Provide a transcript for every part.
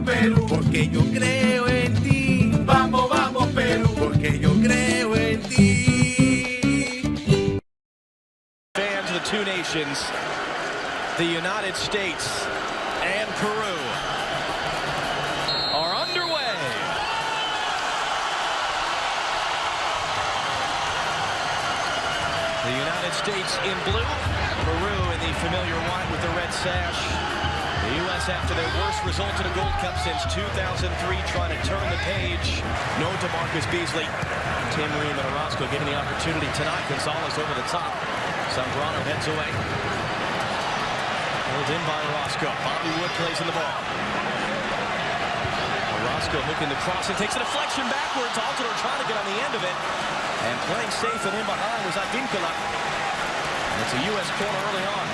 Perú, porque yo creo en ti. Vamos, vamos Perú, porque yo creo en ti. Fans of the two nations, the United States and Peru, are underway. The United States in blue, Peru in the familiar white with the red sash. The U.S. after their worst result in a Gold Cup since 2003, trying to turn the page. No DeMarcus Beasley. Tim Ream and Orozco getting the opportunity tonight. Gonzalez over the top. Zambrano heads away. Held in by Orozco. Bobby Wood plays in the ball. Orozco hooking the cross and takes a deflection backwards. Altidore trying to get on the end of it. And playing safe and in behind was Advincula. And it's a U.S. corner early on.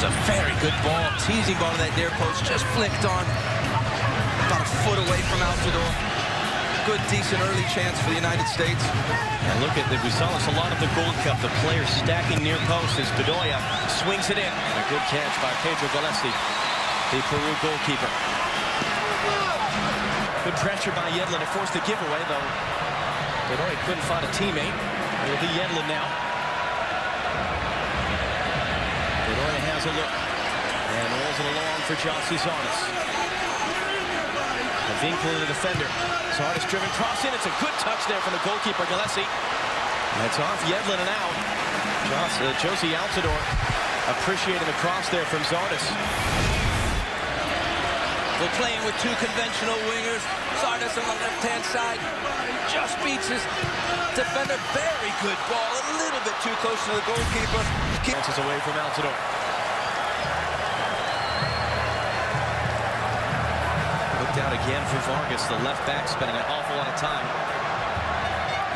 A very good ball, teasing ball to that near post, just flicked on about a foot away from Altidore. Good, decent early chance for the United States. And look at that, we saw this a lot of the Gold Cup, the players stacking near post as Bedoya swings it in. A good catch by Pedro Gillespie, the Peru goalkeeper. Good pressure by Yedlin to force the giveaway, though Bedoya couldn't find a teammate. It'll be Yedlin now. Bedoya has a look and rolls it along for Jonsi Zardes. Advincula, the defender. Zardes driven cross in. It's a good touch there from the goalkeeper Gillespie. And it's off Yedlin and out. Josie Altidore appreciating the cross there from Zardes. We're playing with two conventional wingers. Zardes on the left-hand side just beats his defender. Very good ball. A little bit too close to the goalkeeper. Bounces away from Altidore. Looked out again for Vargas, the left back, spending an awful lot of time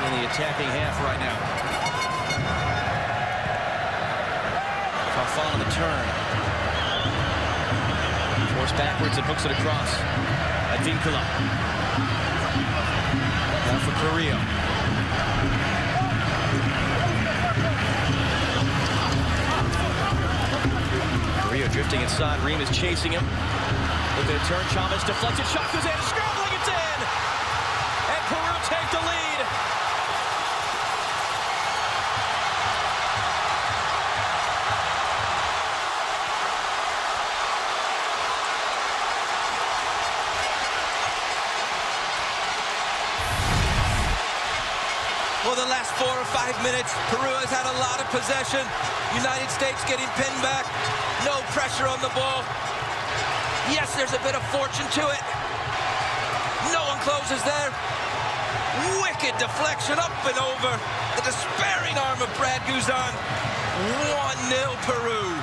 in the attacking half right now. Farfan on the turn. Forced backwards and hooks it across. Advincula. Now for Carrillo. Carrillo drifting inside. Ream is chasing him. Looking to turn. Chavez deflected. Shot goes in. Scrambling. It's in. And Peru take the lead. Well, the last 4 or 5 minutes, Peru has had a lot of possession. United States getting pinned back. No pressure on the ball. Yes, there's a bit of fortune to it. No one closes there. Wicked deflection up and over the despairing arm of Brad Guzan. 1-0 Peru.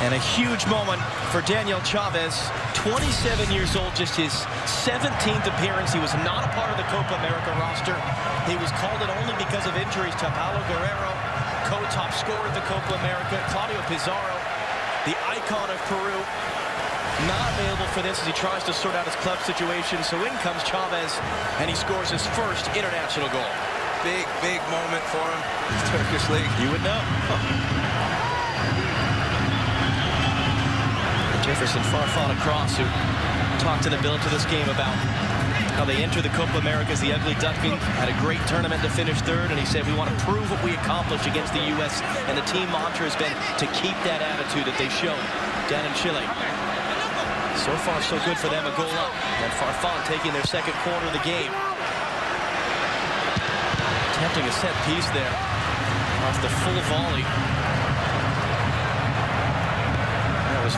And a huge moment for Daniel Chavez, 27 years old, just his 17th appearance. He was not a part of the Copa America roster. He was called in only because of injuries to Paulo Guerrero, co-top scorer of the Copa America, Claudio Pizarro, the icon of Peru. Not available for this as he tries to sort out his club situation. So in comes Chavez, and he scores his first international goal. Big, big moment for him. Turkish league. You would know. Jefferson Farfan across, who talked in the build to this game about how they enter the Copa America as the ugly duckling. Had a great tournament to finish third, and he said, we want to prove what we accomplished against the U.S., and the team mantra has been to keep that attitude that they showed down in Chile. So far, so good for them, a goal up. And Farfan taking their second quarter of the game. Attempting a set piece there off the full volley.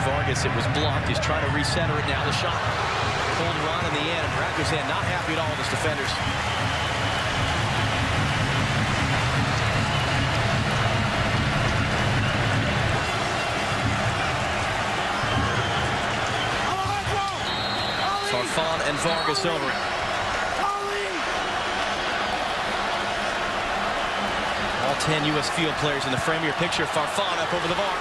Vargas, it was blocked. He's trying to recenter it now. The shot pulled Ron in the end, and Brad Guzan not happy at all with his defenders. Farfan and Vargas over it. All 10 U.S. field players in the frame of your picture. Farfan up over the bar.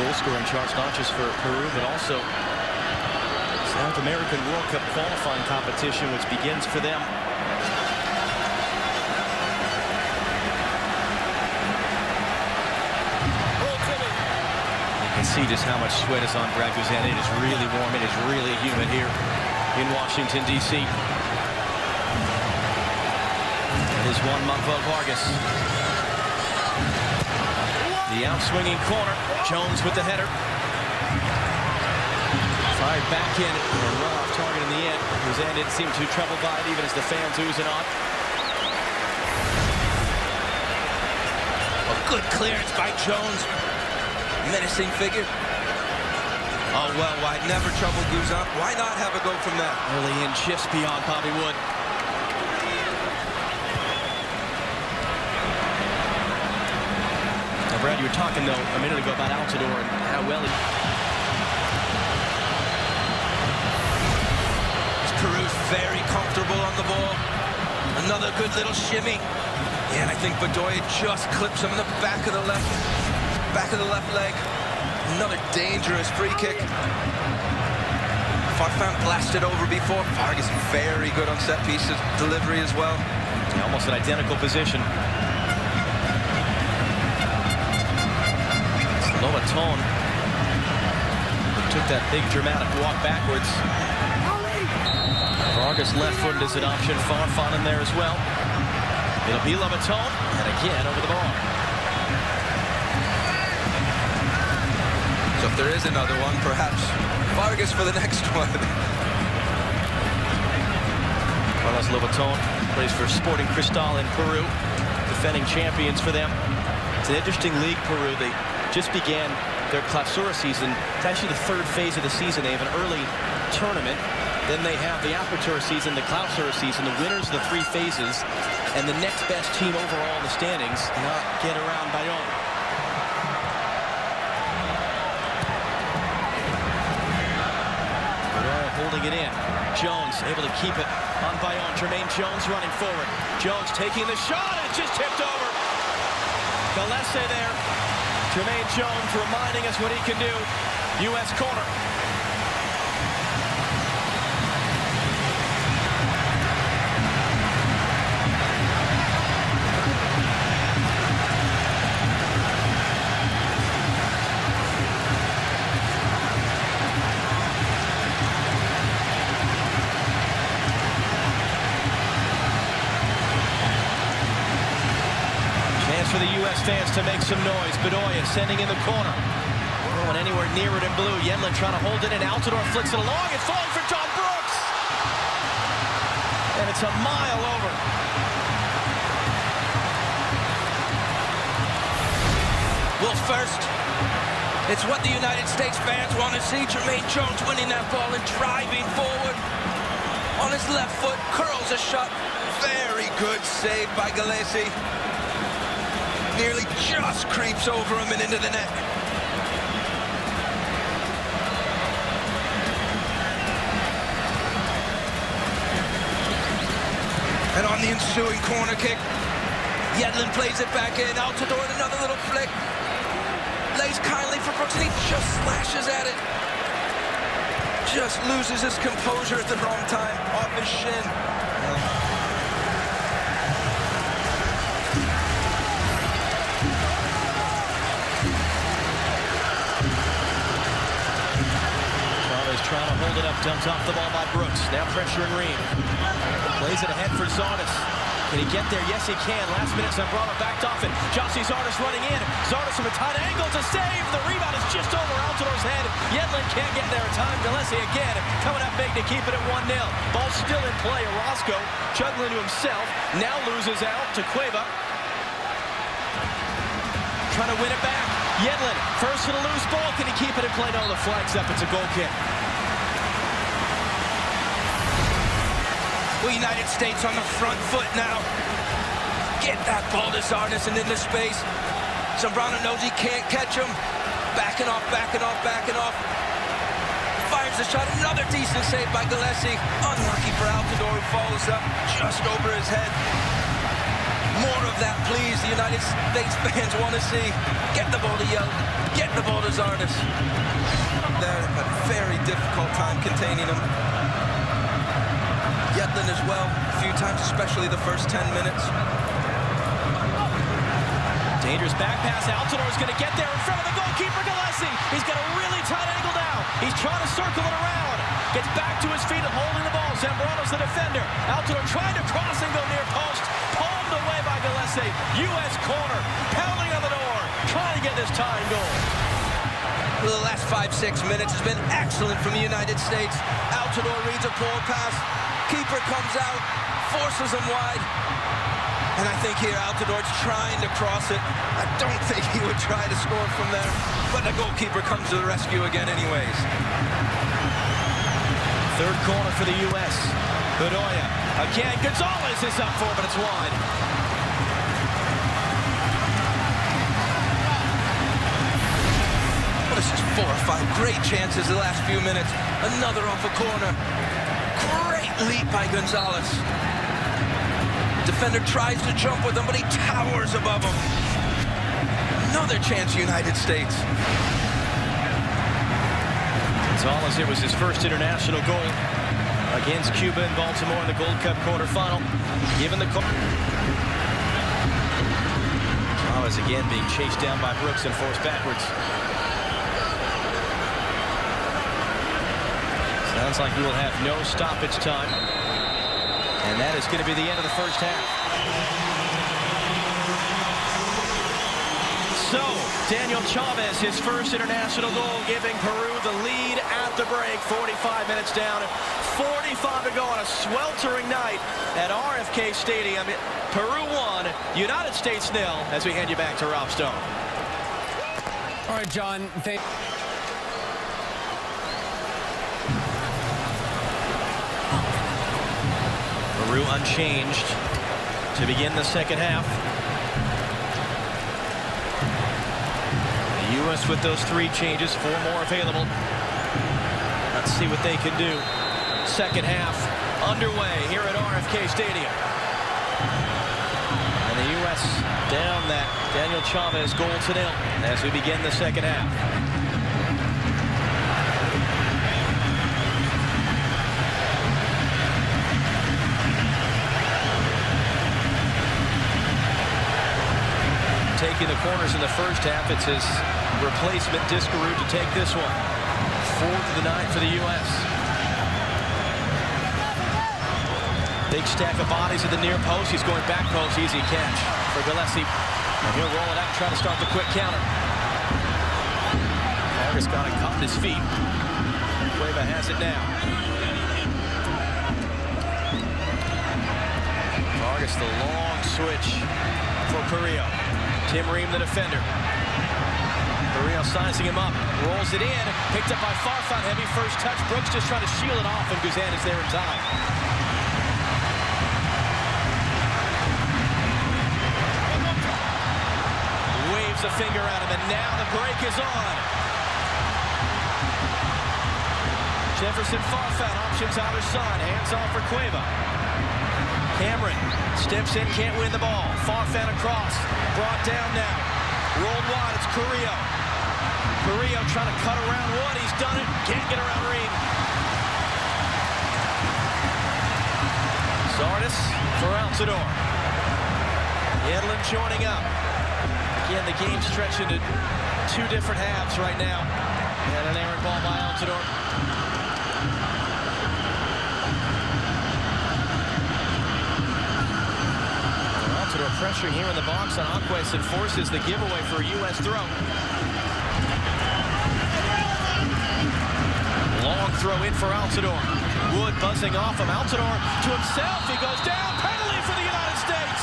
goal-scoring charts, not just for Peru, but also South American World Cup qualifying competition, which begins for them. You can see just how much sweat is on Brad Guzan. It is really warm. It is really humid here in Washington, D.C. It is Juan Manuel Vargas. The out-swinging corner. Jones with the header. Fired back in and run off target in the end. Guzan didn't seem too troubled by it, even as the fans oozing on. A good clearance by Jones. Menacing figure. Oh, well, why never trouble Guzan? Why not have a go from that? Early in, just beyond Bobby Wood. Now, Brad, you were talking, though, a minute ago about Altidore and how well he... Peru's very comfortable on the ball. Another good little shimmy. Yeah, and I think Bedoya just clips him in the back of the left leg. Another dangerous free kick. Farfan blasted over before. Vargas very good on set pieces, delivery as well. Yeah, almost an identical position. Lobaton took that big dramatic walk backwards. Vargas left-footed is an option. Farfan in there as well. It'll be Lobaton, and again over the bar. So if there is another one, perhaps Vargas for the next one. Carlos Lobaton plays for Sporting Cristal in Peru, defending champions for them. It's an interesting league, Peru. They just began their Clausura season. It's actually the third phase of the season. They have an early tournament. Then they have the Apertura season, the Clausura season, the winners of the three phases, and the next best team overall in the standings get around Bayonne. Holding it in. Jones able to keep it on Bayonne. Jermaine Jones running forward. Jones taking the shot, and it's just tipped over. Galese there. Jermaine Jones reminding us what he can do. U.S. corner. For the U.S. fans to make some noise. Bedoya sending in the corner. No one anywhere near it in blue. Yedlin trying to hold it in. Altidore flicks it along. It's falling for John Brooks. And it's a mile over. Well, first, it's what the United States fans want to see. Jermaine Jones winning that ball and driving forward. On his left foot, curls a shot. Very good save by Galese. Nearly just creeps over him and into the net. And on the ensuing corner kick, Yedlin plays it back in. Altidore, another little flick. Lays kindly for Brooks, and he just slashes at it. Just loses his composure at the wrong time, off his shin. Trying to hold it up, dumped off the ball by Brooks. Now pressuring Ream. Plays it ahead for Zardes. Can he get there? Yes, he can. Last minute, Zambrano backed off it. Jossie Zardes running in. Zardes from a tight angle to save. The rebound is just over Altidore's head. Yedlin can't get there in time. Galese again coming up big to keep it at 1-0. Ball still in play. Orozco juggling to himself. Now loses out to Cueva. Trying to win it back. Yedlin, first to the loose ball. Can he keep it in play? No, the flag's up. It's a goal kick. Well, United States on the front foot now. Get that ball to Zardes and into space. Zambrano knows he can't catch him. Backing off, backing off, backing off. Fires the shot. Another decent save by Galese. Unlucky for Altidore, who follows up just over his head. More of that, please. The United States fans want to see. Get the ball to Yell. Get the ball to Zardes. They're a very difficult time containing him. Yedlin as well, a few times, especially the first 10 minutes. Dangerous back pass. Altidore is going to get there in front of the goalkeeper, Gillespie. He's got a really tight angle now. He's trying to circle it around. Gets back to his feet and holding the ball. Zambrano's the defender. Altidore trying to cross and go near post. Palmed away by Gillespie. U.S. corner. Pounding on the door. Trying to get this tying goal. The last 5-6 minutes has been excellent from the United States. Altidore reads a poor pass. Keeper comes out. Forces him wide. And I think here Altidore's trying to cross it. I don't think he would try to score from there. But the goalkeeper comes to the rescue again anyways. Third corner for the U.S. Bedoya. Again, Gonzalez is up for, but it's wide. Well, this is 4 or 5 great chances the last few minutes. Another off a corner. Great leap by Gonzalez. Defender tries to jump with him, but he towers above him. Another chance, United States. Gonzalez, it was his first international goal against Cuba in Baltimore in the Gold Cup quarterfinal. Given the Chavez again being chased down by Brooks and forced backwards. Sounds like we will have no stoppage time. And that is going to be the end of the first half. So, Daniel Chavez, his first international goal, giving Peru the lead at the break. 45 minutes down, 45 to go on a sweltering night at RFK Stadium. Peru 1, United States 0, as we hand you back to Rob Stone. All right, John. Peru unchanged to begin the second half. The U.S. with those 3 changes, 4 more available. Let's see what they can do. Second half underway here at RFK Stadium. And the U.S. down that Daniel Chavez goal to 0 as we begin the second half. Taking the corners in the first half, it's his replacement Discaroo to take this one. 4th of the night for the U.S. Big stack of bodies at the near post. He's going back post. Easy catch for Gillespie. And he'll roll it out, try to start the quick counter. Vargas got it caught his feet. Cueva has it now. Vargas, the long switch for Carrillo. Tim Ream, the defender. Carrillo sizing him up, rolls it in, picked up by Farfan, heavy first touch. Brooks just trying to shield it off, and Guzan is there in time. Waves a finger at him, and now the break is on. Jefferson Farfan options outer side, hands off for Cueva. Cameron steps in, can't win the ball. Farfan across, brought down now. Rolled wide, it's Carrillo. Carrillo trying to cut around Wood. He's done it, can't get around Ream. Zardes for Altidore. Yedlin joining up. Again, the game stretched into 2 different halves right now. And an errant ball by Altidore. Pressuring here in the box on Aquez and forces the giveaway for a U.S. throw. Long throw in for Altidore. Wood buzzing off him. Altidore to himself. He goes down. Penalty for the United States.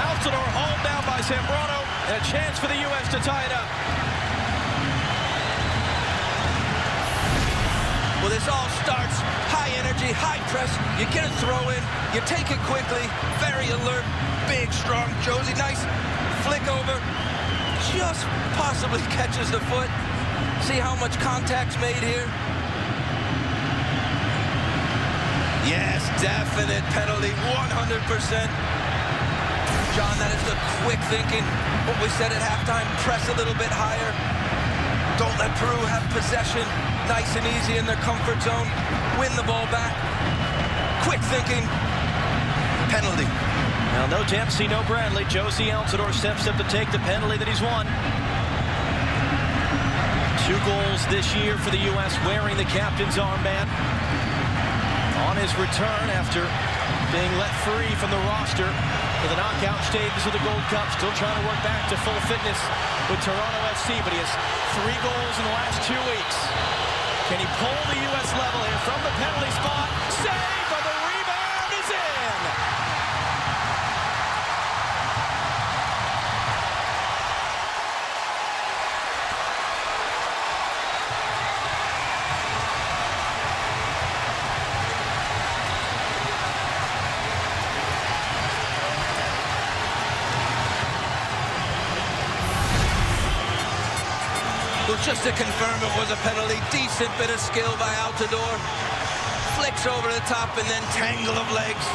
Altidore hauled down by Zambrano. And a chance for the U.S. to tie it up. Well, this all starts high energy, high press. You get a throw in, you take it quickly, very alert, big, strong. Josie, nice flick over, just possibly catches the foot. See how much contact's made here? Yes, definite penalty, 100%. John, that is the quick thinking. What we said at halftime, press a little bit higher. Don't let Peru have possession. Nice and easy in their comfort zone. Win the ball back. Quick thinking. Penalty. Now, no Dempsey, no Bradley. Josie Altidore steps up to take the penalty that he's won. 2 goals this year for the U.S. wearing the captain's armband. On his return after being let free from the roster for the knockout stages of the Gold Cup, still trying to work back to full fitness with Toronto FC, but he has 3 goals in the last 2 weeks. Can he pull the U.S. level here from the penalty spot? Save, but the rebound is in! Well, just to confirm it was a penalty, decent bit of skill by Altidore. Flicks over the top and then tangle of legs.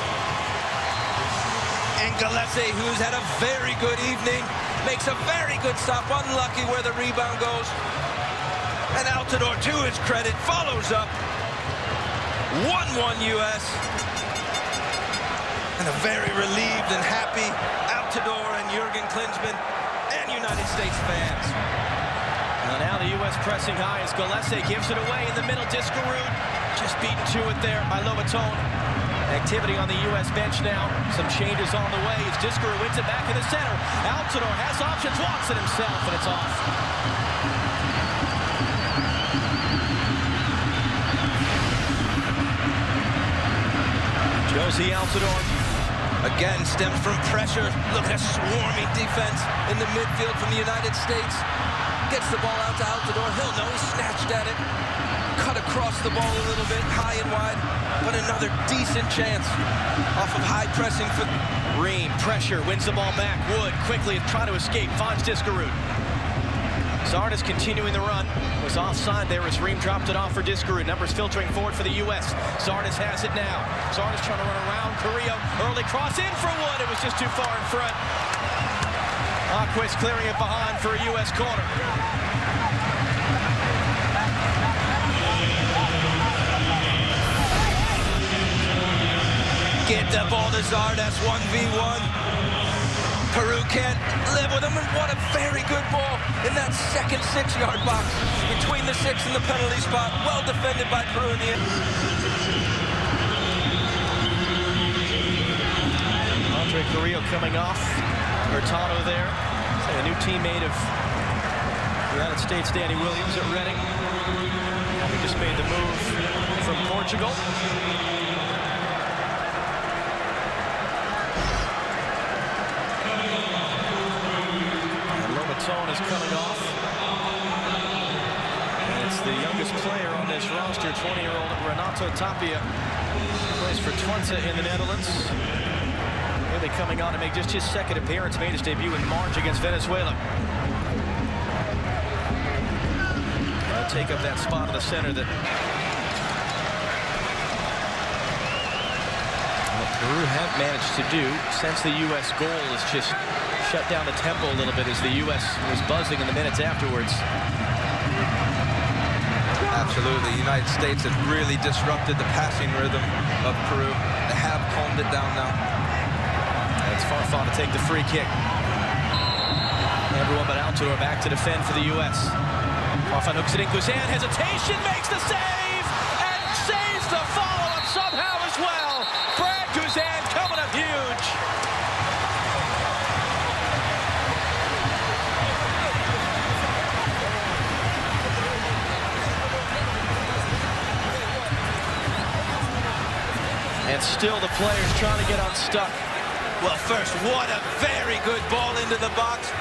And Gillespie, who's had a very good evening, makes a very good stop, unlucky where the rebound goes. And Altidore, to his credit, follows up. 1-1 U.S. And a very relieved and happy Altidore and Jurgen Klinsmann and United States fans. Now the U.S. pressing high as Gillespie gives it away in the middle. Discarud just beaten to it there by Lobatone. Activity on the U.S. bench now. Some changes on the way as Discarud wins it back in the center. Altidore has options, wants it himself, and it's off. Josie Altidore. Again, stems from pressure. Look at a swarming defense in the midfield from the United States. Gets the ball out to Altidore. He'll know he snatched at it. Cut across the ball a little bit, high and wide. But another decent chance off of high pressing for Ream, pressure, wins the ball back. Wood quickly trying to escape, finds Discarud. Zardes continuing the run. Was offside there as Ream dropped it off for Discarud. Numbers filtering forward for the U.S. Zardes has it now. Zardes trying to run around Carrillo. Early cross in for Wood. It was just too far in front. Aquis clearing it behind for a U.S. corner. Get the ball to Zardes, 1v1. Peru can't live with him, and what a very good ball in that second 6-yard box between the 6 and the penalty spot. Well defended by Peru in the end. Andre Carrillo coming off. Hurtado there, a new teammate of the United States, Danny Williams at Reading. He just made the move from Portugal. And Lobatone is coming off. And it's the youngest player on this roster, 20-year-old Renato Tapia. Plays for Twente in the Netherlands. Really coming on to make just his second appearance, made his debut in March against Venezuela. Take up that spot in the center that what Peru have managed to do since the U.S. goal is just shut down the tempo a little bit as the U.S. was buzzing in the minutes afterwards. Absolutely, the United States has really disrupted the passing rhythm of Peru. They have calmed it down now. It's Farfan to take the free kick. Everyone but Altidore back to defend for the U.S. Farfan hooks it in. Guzan, hesitation, makes the save, and saves the follow-up somehow as well. Brad Guzan coming up huge. And still the players trying to get unstuck. Well, first, what a very good ball into the box.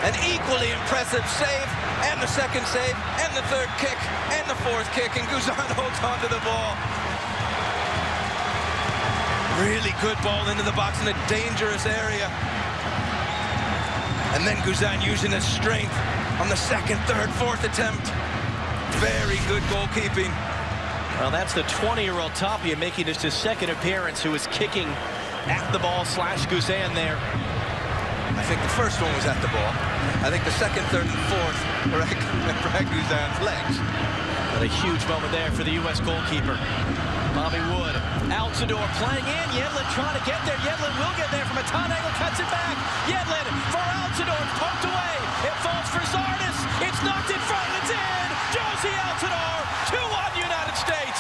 An equally impressive save, and the second save, and the third kick, and the fourth kick, and Guzan holds onto the ball. Really good ball into the box in a dangerous area. And then Guzan using his strength on the second, third, fourth attempt. Very good goalkeeping. Well, that's the 20-year-old Tapia making just his second appearance, who is kicking at the ball / Guzan there. I think the first one was at the ball. I think the second, third, and fourth were at Guzan's legs. But a huge moment there for the U.S. goalkeeper. Bobby Wood, Altidore playing in. Yedlin trying to get there. Yedlin will get there from a tight angle, cuts it back. Yedlin for Altidore, poked away. It falls for Sardis. It's knocked in front, it's in. Josie Altidore, 2-1 United States.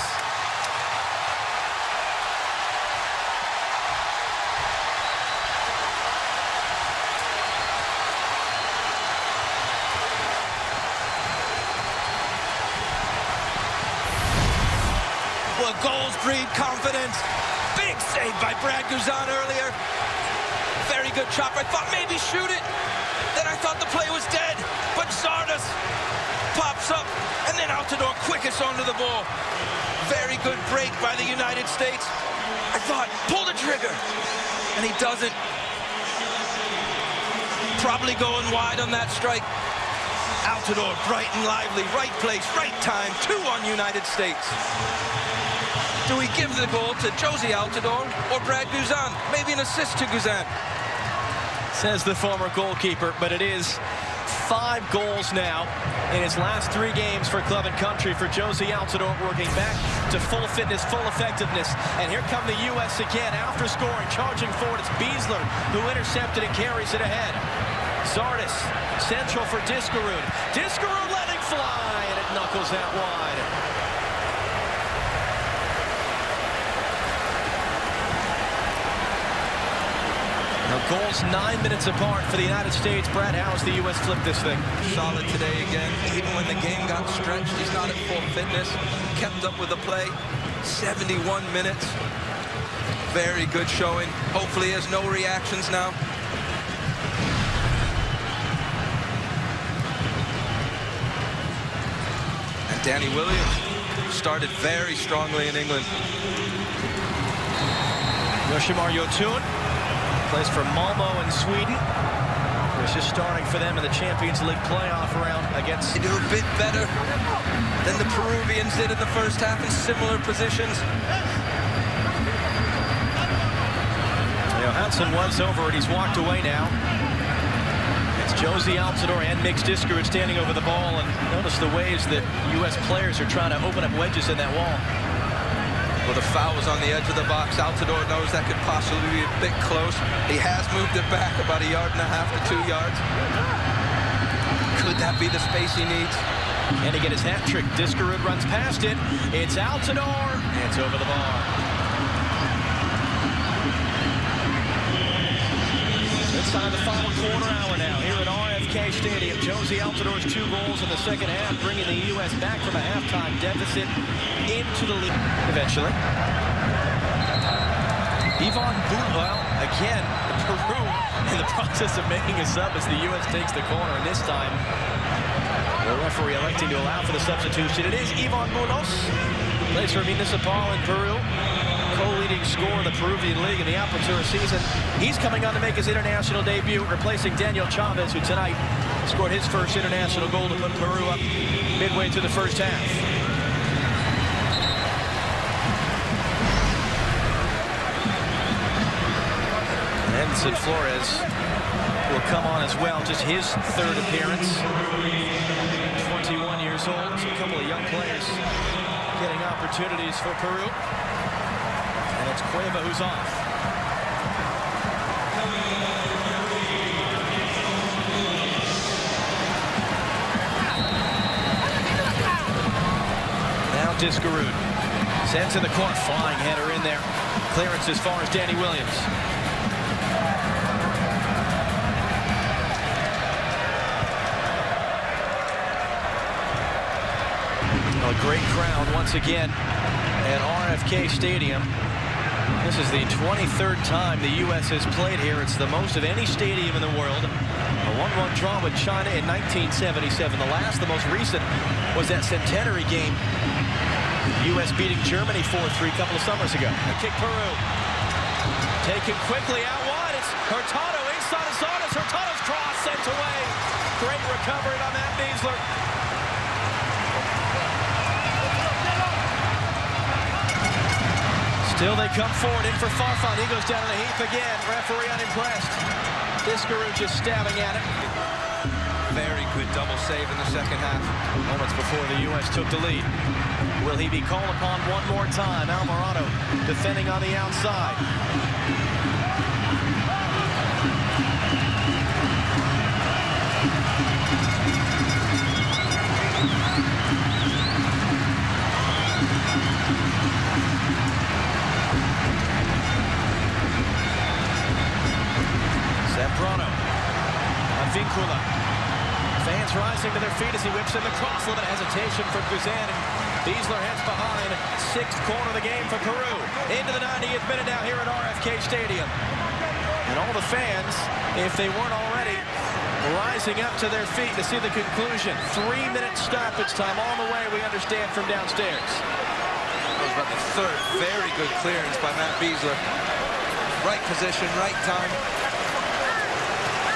Well, goals breed confidence. Big save by Brad Guzan earlier. Very good chop. I thought maybe shoot it. Then I thought the play was dead. But Sardis pops up. And then Altidore quickest onto the ball. Very good break by the United States. I thought, pull the trigger. And he doesn't. Probably going wide on that strike. Altidore, bright and lively. Right place, right time. 2-1 United States. Do we give the goal to Josie Altidore or Brad Guzan? Maybe an assist to Guzan. Says the former goalkeeper, but it is 5 goals now in his last 3 games for club and country for Josie Altidore, working back to full fitness, full effectiveness. And here come the U.S. again after scoring, charging forward. It's Beasler who intercepted and carries it ahead. Sardis, central for Diskerud. Diskerud letting fly, and it knuckles out wide. Goals 9 minutes apart for the United States. Brad, how has the U.S. flipped this thing? Solid today again. Even when the game got stretched, he's not at full fitness. Kept up with the play. 71 minutes. Very good showing. Hopefully he has no reactions now. And Danny Williams started very strongly in England. Yoshimar Yotun plays for Malmo in Sweden. This is starting for them in the Champions League playoff round against... They do a bit better than the Peruvians did in the first half in similar positions. Johansson was over it. He's walked away now. It's Josie Altidore and Mix Diskerud standing over the ball, and notice the ways that U.S. players are trying to open up wedges in that wall. Well, the foul was on the edge of the box. Altidore knows that could possibly be a bit close. He has moved it back about 1.5 to 2 yards. Could that be the space he needs? And to get his hat trick, Diskerud runs past it. It's Altidore. It's over the bar. Inside the final quarter hour now here at RFK Stadium. Josie Altidore's 2 goals in the second half, bringing the U.S. back from a halftime deficit into the lead eventually. Ivan Bull, again, Peru in the process of making a sub as the U.S. takes the corner, and this time the referee electing to allow for the substitution. It is Ivan Bulos, plays for Municipal in Peru, co-leading scorer in the Peruvian League in the Apertura season. He's coming on to make his international debut, replacing Daniel Chavez, who tonight scored his first international goal to put Peru up midway through the first half. Edson Flores will come on as well, just his 3rd appearance. 21 years old, so a couple of young players getting opportunities for Peru. And it's Cueva who's off. Now Diskerud sends in the corner, flying header in there. Clearance as far as Danny Williams. A great crowd once again at RFK Stadium. This is the 23rd time the U.S. has played here. It's the most of any stadium in the world. A 1-1 draw with China in 1977. The most recent, was that centenary game. U.S. beating Germany 4-3 a couple of summers ago. A kick Peru. Taken quickly out wide. It's Hurtado inside of Sardis. Hurtado's cross sent away. Great recovery by Matt Beasler. Still they come forward, in for Farfan. He goes down in a heap again. Referee unimpressed. Discaru just stabbing at it. Very good double save in the second half. Moments before the U.S. took the lead. Will he be called upon one more time? Alvarado defending on the outside. Zambrano. Avincula. Fans rising to their feet as he whips in the cross. Little hesitation from Guzan, and Beasler heads behind. Sixth corner of the game for Peru. Into the 90th minute now here at RFK Stadium. And all the fans, if they weren't already, rising up to their feet to see the conclusion. 3-minute stoppage time on the way, we understand, from downstairs. That was about the third very good clearance by Matt Beasler. Right position, right time.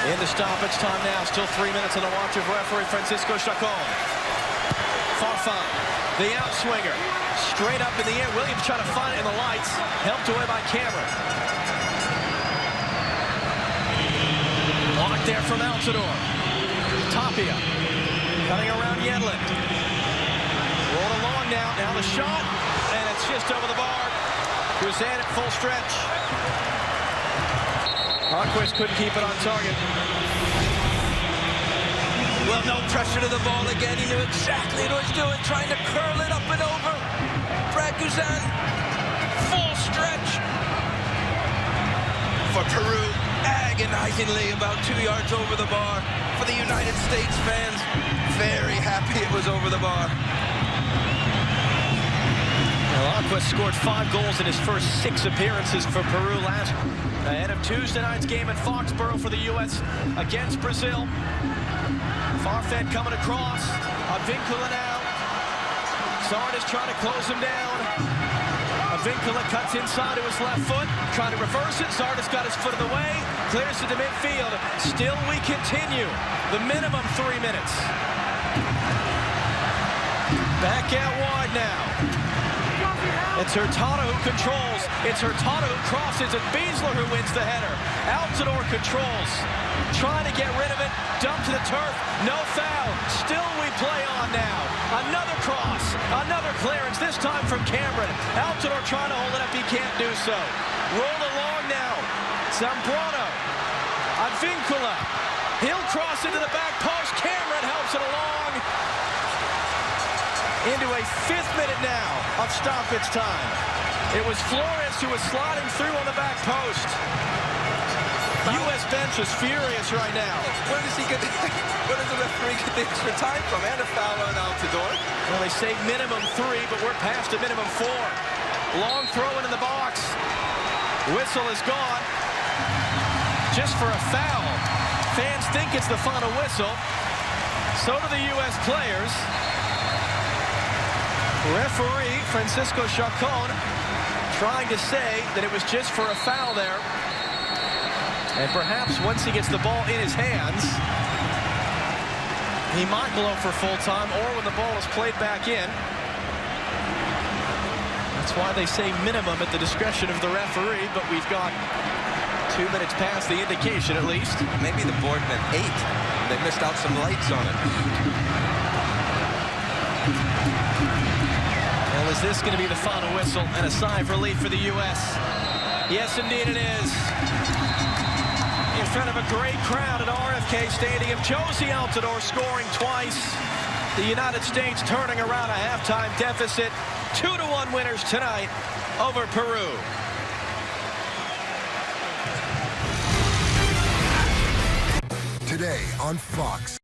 In the stoppage time now, still 3 minutes on the watch of referee Francisco Chacon. Farfan, the outswinger, straight up in the air. Williams trying to find it in the lights, helped away by Cameron. Blocked there from Altidore. Tapia, cutting around Yedlin. Rolled along now the shot, and it's just over the bar. Guzan at full stretch. Marquez couldn't keep it on target. Well, no pressure to the ball again. He knew exactly what he was doing, trying to curl it up and over. Brad Guzan, full stretch. For Peru, agonizingly about 2 yards over the bar. For the United States fans, very happy it was over the bar. Marquez scored 5 goals in his first 6 appearances for Peru last ahead of Tuesday night's game in Foxborough for the U.S. against Brazil. Farfan coming across. Avincula now. Sard is trying to close him down. Avincula cuts inside to his left foot, trying to reverse it. Sard has got his foot in the way, clears it to midfield. Still we continue. The minimum 3 minutes. Back out wide now. It's Hurtado who controls. It's Hurtado who crosses. It's Beasler who wins the header. Altidore controls. Trying to get rid of it. Dump to the turf. No foul. Still we play on now. Another cross. Another clearance. This time from Cameron. Altidore trying to hold it up. He can't do so. Roll along now. Zambrano. Avincula. He'll cross into the back post. Cameron helps it along. Into a 5th minute now of stoppage time. It was Flores who was sliding through on the back post. U.S. bench is furious right now. Where does he get? Where does the referee get the extra time from? And a foul on Altidore. Well, they say minimum 3, but we're past a minimum 4. Long throw into the box. Whistle is gone. Just for a foul. Fans think it's the final whistle. So do the U.S. players. Referee Francisco Chacon trying to say that it was just for a foul there. And perhaps once he gets the ball in his hands, he might blow for full time, or when the ball is played back in. That's why they say minimum at the discretion of the referee, but we've got 2 minutes past the indication at least. Maybe the board meant 8. They missed out some lights on it. Well, is this going to be the final whistle and a sigh of relief for the U.S.? Yes, indeed it is. In front of a great crowd at RFK Stadium, Josie Altidore scoring twice. The United States turning around a halftime deficit. 2-1 winners tonight over Peru. Today on Fox.